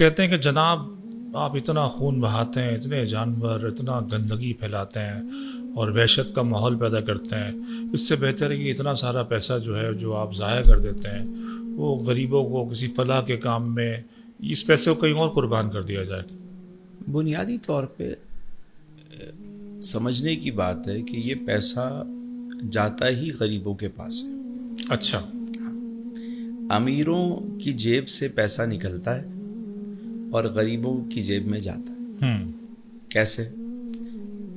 کہتے ہیں کہ جناب آپ اتنا خون بہاتے ہیں، اتنے جانور، اتنا گندگی پھیلاتے ہیں اور وحشت کا ماحول پیدا کرتے ہیں، اس سے بہتر ہے کہ اتنا سارا پیسہ جو ہے جو آپ ضائع کر دیتے ہیں وہ غریبوں کو کسی فلاح کے کام میں اس پیسے کو کہیں اور قربان کر دیا جائے۔ بنیادی طور پہ سمجھنے کی بات ہے کہ یہ پیسہ جاتا ہی غریبوں کے پاس ہے۔ اچھا، امیروں کی جیب سے پیسہ نکلتا ہے اور غریبوں کی جیب میں جاتا ہے۔ کیسے؟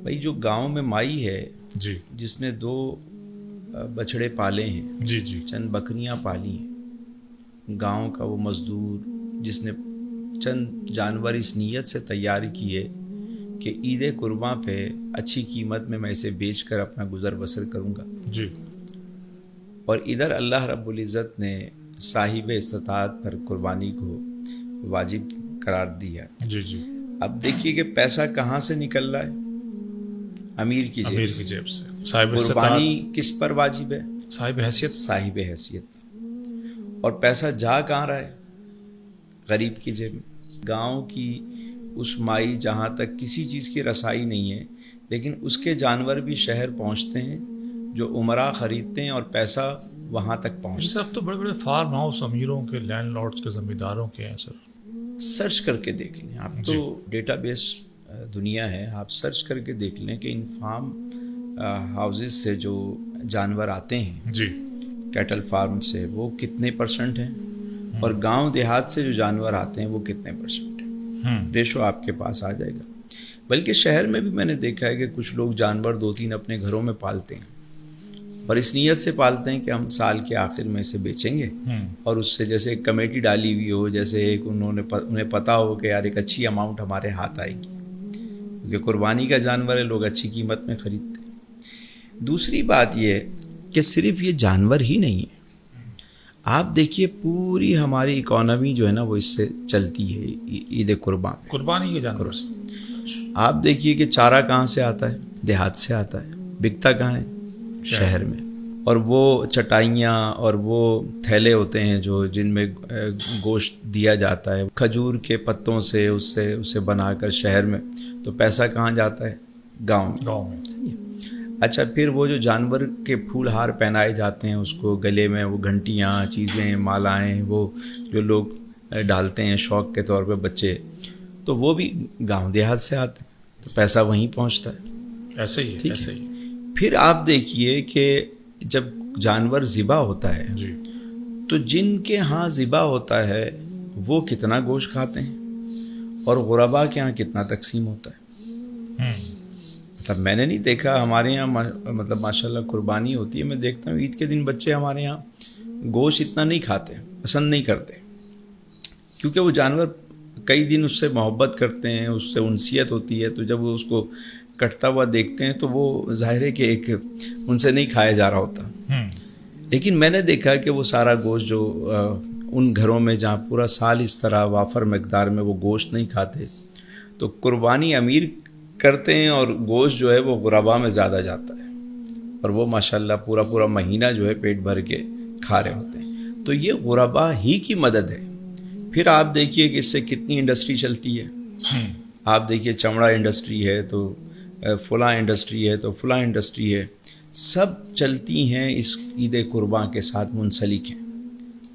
بھائی جو گاؤں میں مائی ہے جی جس نے 2 بچھڑے پالے ہیں، جی جی چند بکریاں پالی ہیں، گاؤں کا وہ مزدور جس نے چند جانور اس نیت سے تیار کیے کہ عید قرباں پہ اچھی قیمت میں اسے بیچ کر اپنا گزر بسر کروں گا، جی، اور ادھر اللہ رب العزت نے صاحب استطاعت پر قربانی کو واجب قرار دیا۔ جی جی، اب دیکھیے کہ پیسہ کہاں سے نکل رہا ہے؟ امیر کی امیر جیب کی سے۔ جیب سے۔ صاحب قربانی استطاعت، کس پر واجب ہے؟ صاحب حیثیت۔ صاحب حیثیت۔ اور پیسہ جا کہاں رہا ہے؟ غریب کی جیب میں۔ گاؤں کی اس مائی جہاں تک کسی چیز کی رسائی نہیں ہے، لیکن اس کے جانور بھی شہر پہنچتے ہیں، جو عمرہ خریدتے ہیں اور پیسہ وہاں تک پہنچتا سر اب تو بڑے بڑے فارم ہاؤس امیروں کے، لینڈ لارڈس کے، زمینداروں کے ہیں سر۔ ہے۔ سرچ کر کے دیکھ لیں آپ، تو ڈیٹا بیس دنیا ہے، آپ سرچ کر کے دیکھ لیں کہ ان فارم ہاؤسز سے جو جانور آتے ہیں، جی، کیٹل فارم سے، وہ کتنے % ہیں، اور گاؤں دیہات سے جو جانور آتے ہیں وہ کتنے % ہیں۔ ریشو آپ کے پاس آ جائے گا۔ بلکہ شہر میں بھی میں نے دیکھا ہے کہ کچھ لوگ جانور 2-3 اپنے گھروں میں پالتے ہیں، اور اس نیت سے پالتے ہیں کہ ہم سال کے آخر میں اسے بیچیں گے، اور اس سے جیسے ایک کمیٹی ڈالی ہوئی ہو، جیسے ایک انہیں پتا ہو کہ یار ایک اچھی اماؤنٹ ہمارے ہاتھ آئے گی، کیونکہ قربانی کا جانور ہے، لوگ اچھی قیمت میں خریدتے ہیں۔ دوسری بات یہ ہے کہ صرف یہ جانور ہی نہیں ہے، آپ دیکھیے پوری ہماری اکانومی جو ہے نا وہ اس سے چلتی ہے، عید قربان پہ۔ قربانی کے جانور سے۔ آپ دیکھیے کہ چارہ کہاں سے آتا ہے؟ دیہات سے آتا ہے۔ بکتا کہاں ہے؟ شہر میں۔ اور وہ چٹائیاں اور وہ تھیلے ہوتے ہیں جو جن میں گوشت دیا جاتا ہے کھجور کے پتوں سے، اسے بنا کر شہر میں، تو پیسہ کہاں جاتا ہے؟ گاؤں میں۔ اچھا، پھر وہ جو جانور کے پھول ہار پہنائے جاتے ہیں، اس کو گلے میں وہ گھنٹیاں، چیزیں، مالائیں، وہ جو لوگ ڈالتے ہیں شوق کے طور پہ بچے، تو وہ بھی گاؤں دیہات سے آتے ہیں، تو پیسہ وہیں پہنچتا ہے۔ ایسے ہی ہے، ایسے ہی۔ پھر آپ دیکھیے کہ جب جانور ذبح ہوتا ہے جی، تو جن کے ہاں ذبح ہوتا ہے وہ کتنا گوشت کھاتے ہیں، اور غربا کے ہاں کتنا تقسیم ہوتا ہے۔ مطلب میں نے نہیں دیکھا، ہمارے یہاں مطلب ماشاءاللہ قربانی ہوتی ہے، میں دیکھتا ہوں عید کے دن بچے ہمارے یہاں گوشت اتنا نہیں کھاتے، پسند نہیں کرتے، کیونکہ وہ جانور کئی دن اس سے محبت کرتے ہیں، اس سے انسیت ہوتی ہے، تو جب وہ اس کو کٹتا ہوا دیکھتے ہیں تو وہ ظاہر ہے کہ ایک ان سے نہیں کھایا جا رہا ہوتا۔ لیکن میں نے دیکھا کہ وہ سارا گوشت جو ان گھروں میں جہاں پورا سال اس طرح وافر مقدار میں وہ گوشت نہیں کھاتے، تو قربانی امیر کرتے ہیں اور گوشت جو ہے وہ غربا میں زیادہ جاتا ہے، اور وہ ماشاءاللہ پورا مہینہ جو ہے پیٹ بھر کے کھا رہے ہوتے ہیں۔ تو یہ غربا ہی کی مدد ہے۔ پھر آپ دیکھیے کہ اس سے کتنی انڈسٹری چلتی ہے۔ آپ دیکھیے چمڑا انڈسٹری ہے، تو فلاں انڈسٹری ہے، تو فلاں انڈسٹری ہے، سب چلتی ہیں اس عید قرباں کے ساتھ منسلک ہیں،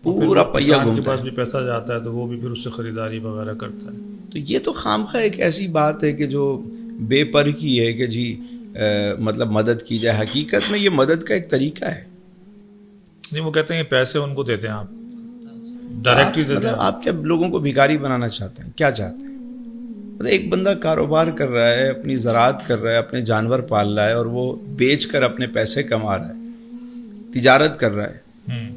پورا پہیہ گھومتا ہے۔ کے پاس بھی پیسہ جاتا ہے تو وہ بھی پھر اس سے خریداری وغیرہ کرتا ہے۔ تو یہ تو خامخواہ ایک ایسی بات ہے کہ جو بے پر کی ہے کہ جی مطلب مدد کی جائے، حقیقت میں یہ مدد کا ایک طریقہ ہے۔ نہیں، وہ کہتے ہیں پیسے ان کو دیتے ہیں، آپ ڈائریکٹلی دیتے ہیں۔ مطلب آپ کیا لوگوں کو بھکاری بنانا چاہتے ہیں؟ کیا چاہتے ہیں؟ مطلب ایک بندہ کاروبار کر رہا ہے، اپنی زراعت کر رہا ہے، اپنے جانور پال رہا ہے، اور وہ بیچ کر اپنے پیسے کما رہا ہے، تجارت کر رہا ہے۔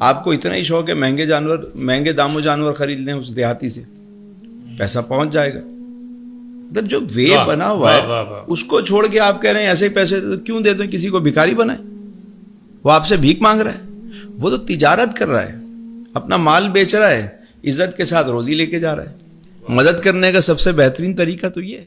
آپ کو اتنا ہی شوق ہے مہنگے داموں جانور خرید لیں اس دیہاتی سے، پیسہ پہنچ جائے گا۔ مطلب جو وے بنا ہوا ہے اس کو چھوڑ کے آپ کہہ رہے ہیں ایسے پیسے کیوں دیتے ہیں، کسی کو بھکاری بنائیں؟ وہ آپ سے بھیک مانگ رہا ہے، وہ تو تجارت کر رہا ہے، اپنا مال بیچ رہا ہے، عزت کے ساتھ روزی لے کے جا رہا ہے۔ مدد کرنے کا سب سے بہترین طریقہ تو یہ ہے۔